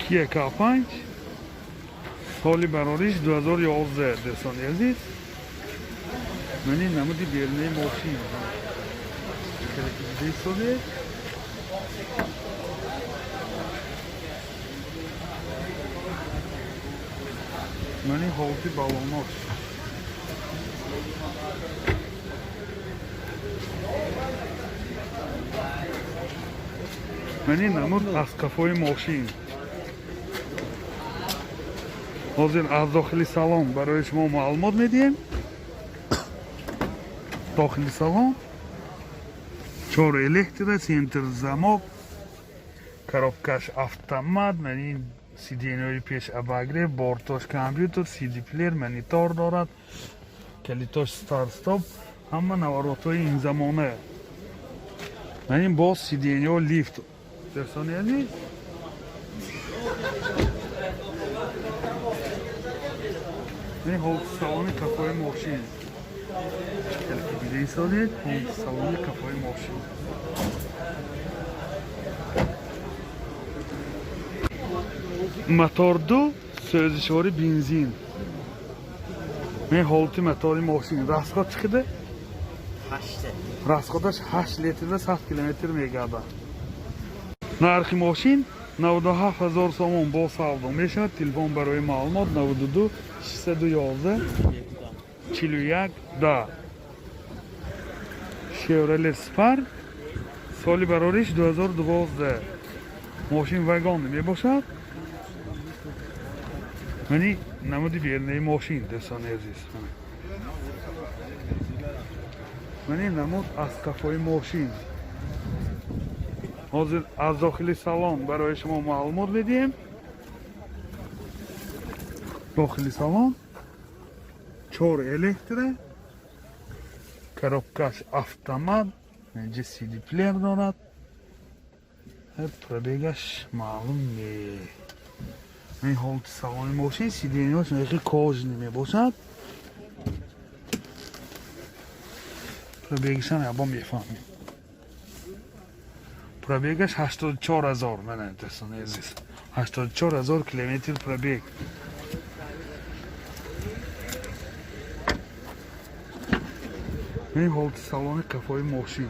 1.5 سالی براریش 2011 دوستان عزیز. من این نمودی بیرنه ماشین خیلی شده. من این حالتی بالاناش من این نمود از کفای ماشین. حاضر از داخلی سالن برای شما معلومات میدیم. داخلی سالن 4 الکتریک، سنتر زمک، коробкаш автомат، من این سیدینوی پیش اباگره، بارتاش کامپیوتر، سیدی پلیر، منیتور دارد، کلیتاش ستارت استاپ، همه نواراتای این زمانه. من این باز سیدینو لیفت درستانی عزیز. این حالت سالن کفای ماشین که بیده ایستادید. حالت سالن کفای ماشین موتور 2 سوزشواری بنزین. این حالت موتور ماشین راسخات چقدر؟ 8 راسخاتش 8 لیتر و 100 کیلومتر میگرده. نرخ ماشین 97,000 سوم با سودا میشود. تلفن برای معلومات 92 611 41 10. شیورله سپر سالی براریش 2012. ماشین وگان میباشد. منی نمودی بیرنه ماشین دوستان عزیز. منی نمود از کفای ماشین. حاضر از داخلی سالن برای شما معلومات میدیم. داخلی سالن 4 الکتریک، коробкаш автомат، اینجا سیدی پلیر دارد. پربیگش معلوم نیست. این حالت سالن ماشین سیدی ایناش نخی کاج نمی باشد. پربیگش هم یابا میفهمیم. پربیگش 84,000 من دوستان عزیز. 84,000 کیلومتر پربیگ. این حالت سالن کفای ماشین.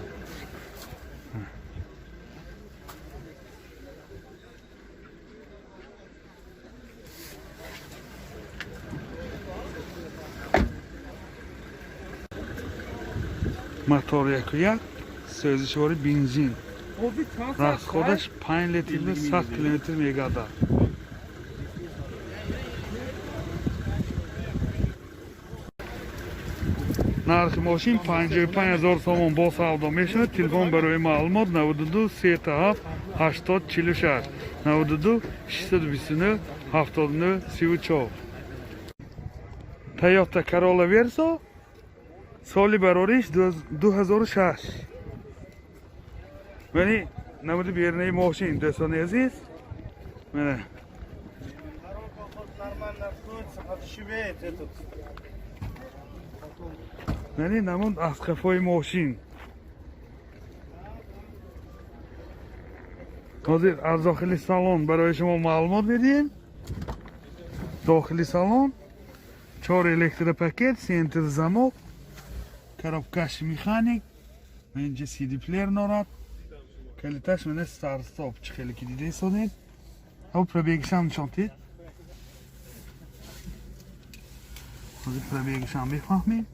موتور 1.1 سوزشواری بنزین. راسخاتش 5 لیتر و 100 کیلومتر میگرده. نرخ ماشین 55,000 سوم با سودا میشود. تلفن برای معلومات 92 37 80 46 92 629 79 34. تویوتا کرولا ورسو سالی براریش 2006. منی نمود بیرنه ماشین دوستان عزیز. منی نمود از کفای ماشین. حاضر از داخلی سالن برای شما معلومات میدیم. داخلی سالن 4 الکتریک پاکت، سنتر زمک، коробкаш مکانیک، اینجا سیدی پلیر دارد. کلیتاش من ستارت استاپ خیلی که دیده ایستادید. او پربیگش هم نشانتید. حاضر پربیگش هم بفهمید.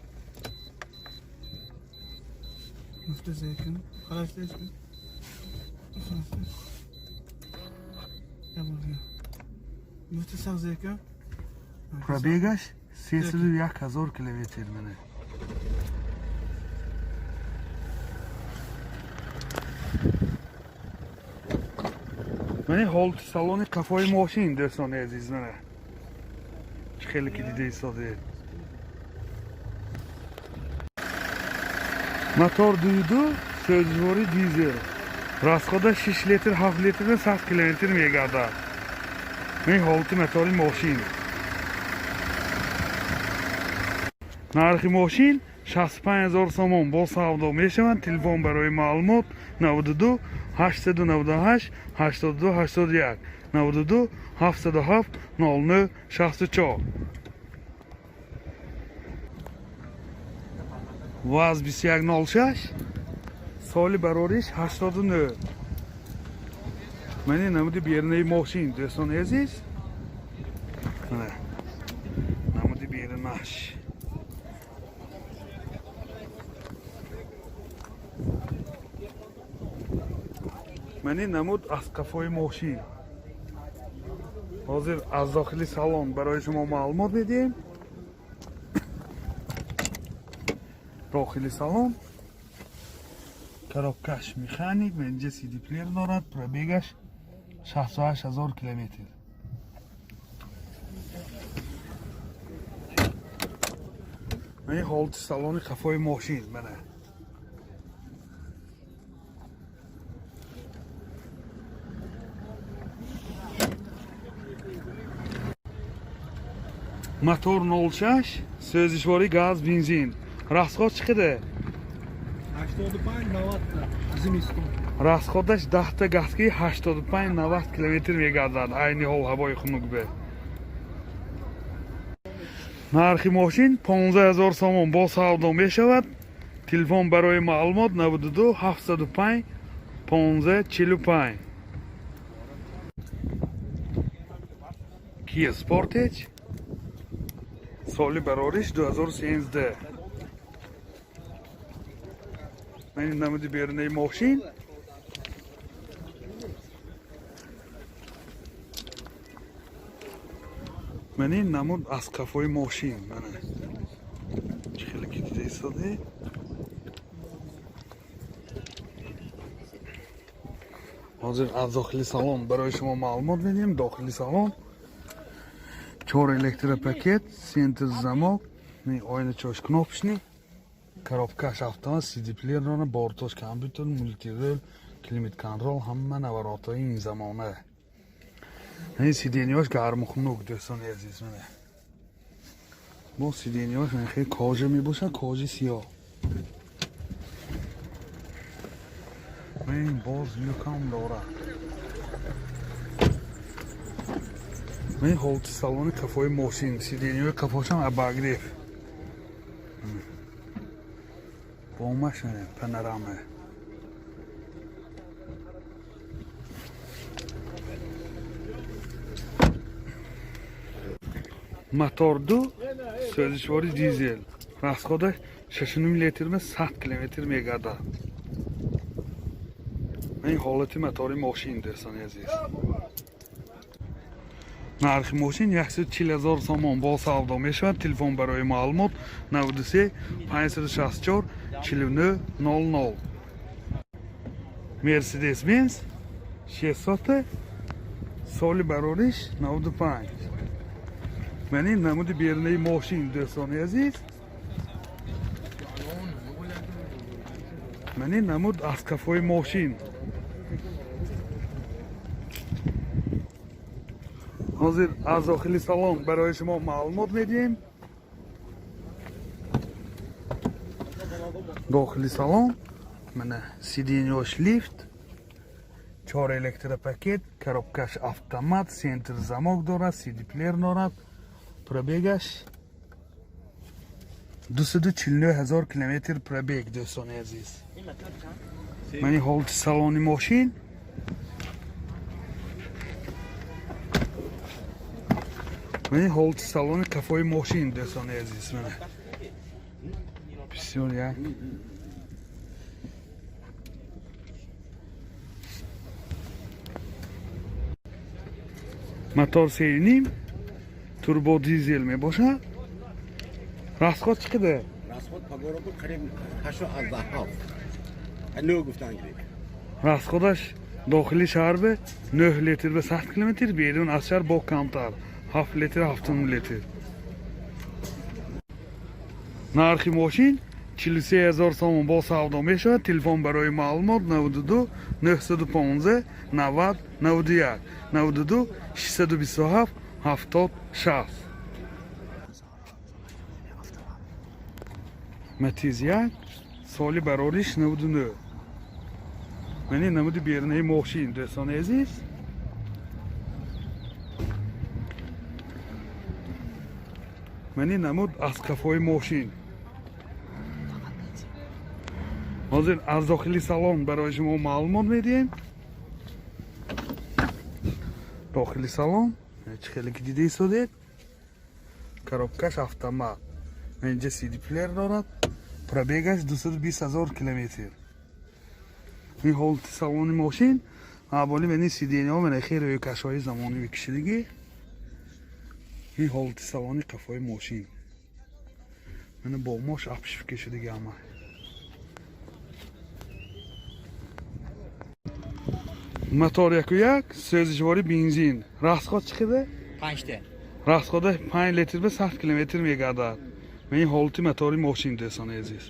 Müftü zeytin, haraç zeytin. Ya buraya. Müftü sağ zeytin. پربیگش 301,000 کیلومتر منه. من این حالت سالن کفای ماشین دوستان عزیز منه. خیلی که دیده ایستاده. موتور 2 سوزشواری دیزل. راسخاتش 6 لیتر 7 لیتر و 100 کیلومتر میگرده. این حالت موتور ماشین. نرخ ماشین 65000 сомон бо савдо мешаванд. Телефон барои маълумот 92 898 82 81 92 707 00 64. Ваз 2106 соли барориш 89. Мани намуди бернаи мошин дӯстони азиз. Мана намуди бернаш. Мани намуд аз қафои мошин. ҳозир аз дохили салон барои шумо маълумот медиҳем. дохили салон коробкаш механик, инҷа CD-плеер дорад, пробегаш 68000 километр. мани ҳолати салони қафои мошин мана. мотор 06 сӯзишвори газ бензин. расход чӣ қадар? 85-90 зимистон. расходаш 10 та газки 85-90 километр мегардад. айни ҳол ҳавои хунук бе. нархи мошин 15000 сомон бо савдо мешавад. телефон барои маълумот 92 705 1545. Kia Sportage соли барориш 2013. мани намуди берунаи мошин. мани намуд аз қафои мошин. мана чӣ хеле кита истоде. ҳозир аз дохили салон барои шумо маълумот медиҳем. дохили салон 4 электропакет, центр замок, oyna cho'sh knopочный, коробкаш автомат, CD-плеер дорад, бортош компьютер, мультирол, климат контрол, ҳама наворотҳои ин замона. ин сиденияш гарму хунук дӯстони азиз мана. бо сиденияш хеле кожа мебошад, кожи сиёҳ. ин боз люкам дорад. این ҳолати салони қафои мошин, сиденияи қафошам абагриф. бомаш панорама. мотор 2 сӯзишвори дизел. расходаш 6.5 литр ба 100 километр мегардад. این ҳолати мотори мошин дӯстони азиз. нархи мошин 140000 сомон бо савдо мешавад. телефон барои маълумот 93 564 49 00. мерседес бенз 600 соли барориш 95. мани намуди берунаи мошин дӯстони азиз. мани намуд аз қафои мошин. ҳозир аз дохили салон барои шумо маълумот медиҳем. дохили салон мана сиденияш лифт, 4 электропакет, коробкаш автомат, центр замок дорад, CD-плеер дорад, пробегаш 249000 километр пробег дӯстони азиз. мани ҳолати салони мошин. мани ҳолати салони қафои мошин дӯстони азиз мана. бисёр як мотор 3.5 турбо дизел мебошад. расход чӣ қадар? расход пагора буд қариб 8.5. анӯ гуфтан гирифт. расходаш дохили шаҳр ба 9 литр ба 100 километр, берун аз шаҳр бо камтар 7 литр 7 литр. нархи мошин 43000 сомон бо савдо мешавад. телефон барои маълумот 92 915 90 91 92 627 76. Matiz 1 soли барориш 99. Мани намуди бернаи мошин дӯстони азиз. Мани намуд аз кафои мошин. ҳозир аз дохили салон барои шумо маълумот медиҳем. дохили салон чӣ хеле ки дида истодед. коробкаш автомат. инҷа CD плеер дорад. пробегаш 220 000 километр. ин ҳолати салони мошин аввали мани сиденҳо менахи рӯйкашҳои замонивӣ кишидагӣ. ин ҳолати салони қафои мошин. мана бо мош апшифка шудаги ҳама. мотор 1.1 сӯзишвори бензин. расход чӣ хеле? 5 تا расхода 5 литр ба 100 километр мегардад. ин ҳолати мотори мошин дӯстони азиз.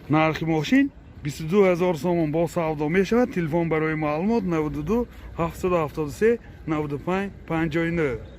нархи мошин 22 000 сомон бо савдо мешавад. телефон барои маълумот 92 773 95 59.